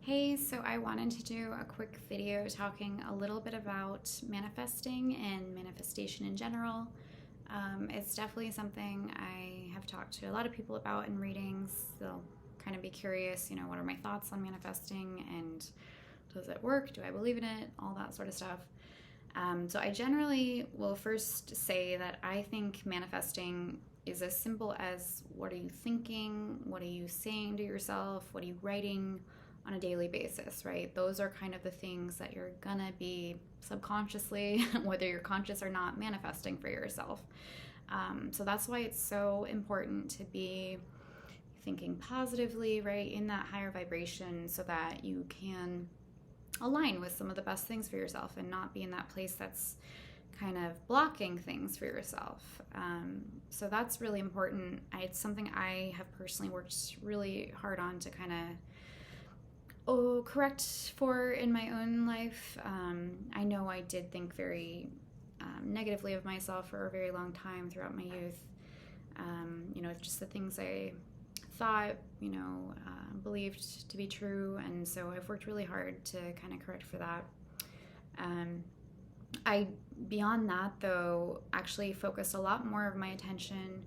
Hey, so I wanted to do a quick video talking a little bit about manifesting and manifestation in general. It's definitely something I have talked to a lot of people about in readings. They'll kind of be curious, what are my thoughts on manifesting and does it work? Do I believe in it? All that sort of stuff. So I generally will first say that I think manifesting is as simple as what are you thinking? What are you saying to yourself? What are you writing on a daily basis, right? Those are kind of the things that you're gonna be subconsciously, whether you're conscious or not, manifesting for yourself. So that's why it's so important to be thinking positively, right, in that higher vibration so that you can align with some of the best things for yourself and not be in that place that's kind of blocking things for yourself. So that's really important. It's something I have personally worked really hard on to kind of correct for in my own life. I know I did think very negatively of myself for a very long time throughout my youth. Just the things I thought, believed to be true. And so I've worked really hard to kind of correct for that. Beyond that, though, actually focused a lot more of my attention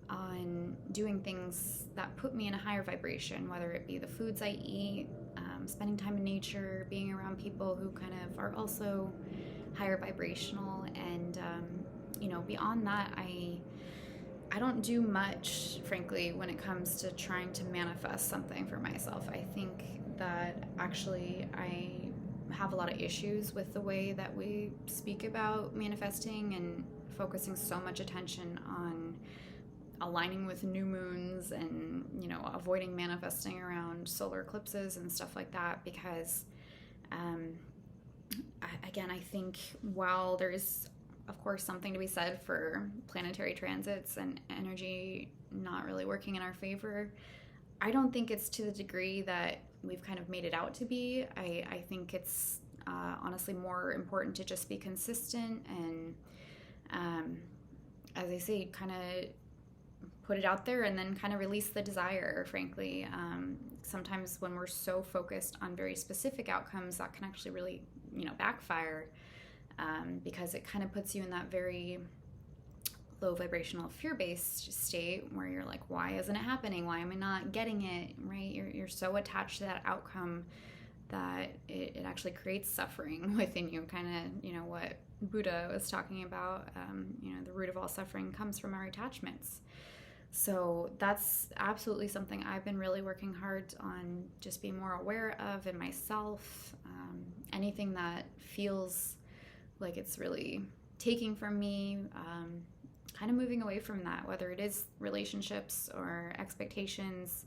on doing things that put me in a higher vibration, whether it be the foods I eat, spending time in nature, being around people who kind of are also higher vibrational. And, beyond that, I don't do much, frankly, when it comes to trying to manifest something for myself. I think that actually I have a lot of issues with the way that we speak about manifesting and focusing so much attention on aligning with new moons and avoiding manifesting around solar eclipses and stuff like that, because I think while there's of course something to be said for planetary transits and energy not really working in our favor, I don't think it's to the degree that we've kind of made it out to be. I think it's honestly more important to just be consistent and as I say, kind of put it out there and then kind of release the desire, frankly. Sometimes when we're so focused on very specific outcomes, that can actually really, backfire, because it kind of puts you in that very low vibrational fear-based state where you're like, why isn't it happening? Why am I not getting it, right? You're so attached to that outcome that it actually creates suffering within you, kind of, what Buddha was talking about. The root of all suffering comes from our attachments. So that's absolutely something I've been really working hard on, just being more aware of in myself. Anything that feels like it's really taking from me, kind of moving away from that, whether it is relationships or expectations,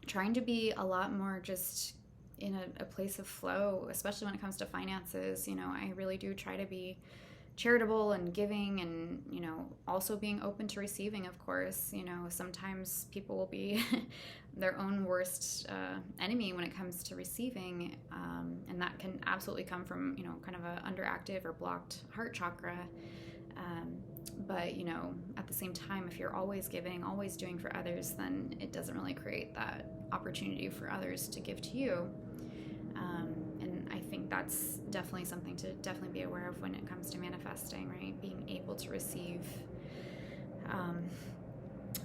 trying to be a lot more just in a place of flow, especially when it comes to finances. I really do try to be charitable and giving and, also being open to receiving, of course. Sometimes people will be their own worst enemy when it comes to receiving. And that can absolutely come from, kind of a underactive or blocked heart chakra. But, at the same time, if you're always giving, always doing for others, then it doesn't really create that opportunity for others to give to you. And I think that's definitely something to definitely be aware of when it comes to manifesting, right? Being able to receive.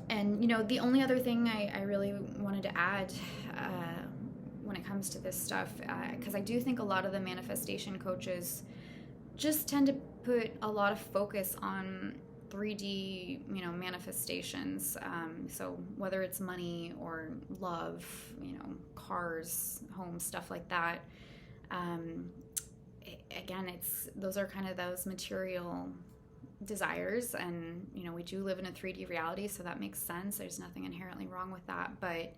And, the only other thing I really wanted to add when it comes to this stuff, because I do think a lot of the manifestation coaches just tend to put a lot of focus on 3D, manifestations. So whether it's money or love, cars, homes, stuff like that. Again, those are kind of those material desires, and we do live in a 3D reality, so that makes sense. There's nothing inherently wrong with that, but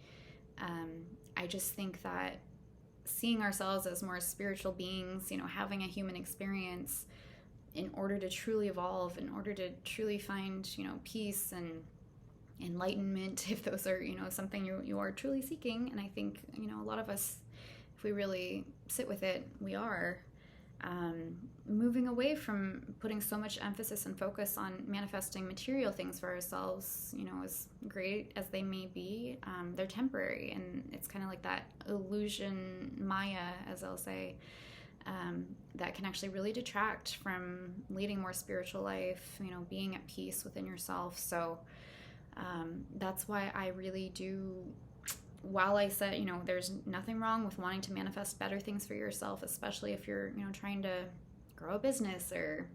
I just think that seeing ourselves as more spiritual beings, having a human experience in order to truly evolve, in order to truly find, peace and enlightenment, if those are, something you are truly seeking. And I think, a lot of us, if we really sit with it, we are. moving away from putting so much emphasis and focus on manifesting material things for ourselves, as great as they may be, they're temporary. And it's kind of like that illusion, Maya, as I'll say, that can actually really detract from leading a more spiritual life, being at peace within yourself. So that's why I really do, while I said, there's nothing wrong with wanting to manifest better things for yourself, especially if you're, trying to grow a business or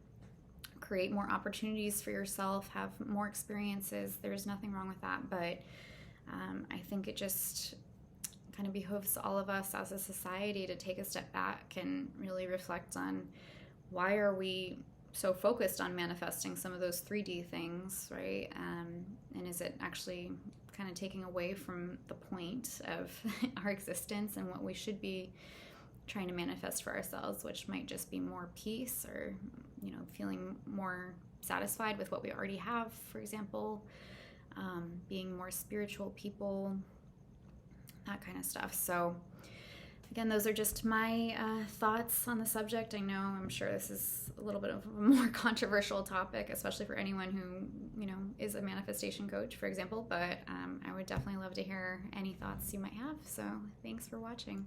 create more opportunities for yourself, have more experiences. There's nothing wrong with that. But I think it just kind of behooves all of us as a society to take a step back and really reflect on why are we so focused on manifesting some of those 3D things, right? And is it actually kind of taking away from the point of our existence and what we should be trying to manifest for ourselves, which might just be more peace or, feeling more satisfied with what we already have, for example, being more spiritual people, that kind of stuff. So again, those are just my thoughts on the subject. I'm sure this is a little bit of a more controversial topic, especially for anyone who, is a manifestation coach, for example, but I would definitely love to hear any thoughts you might have. So thanks for watching.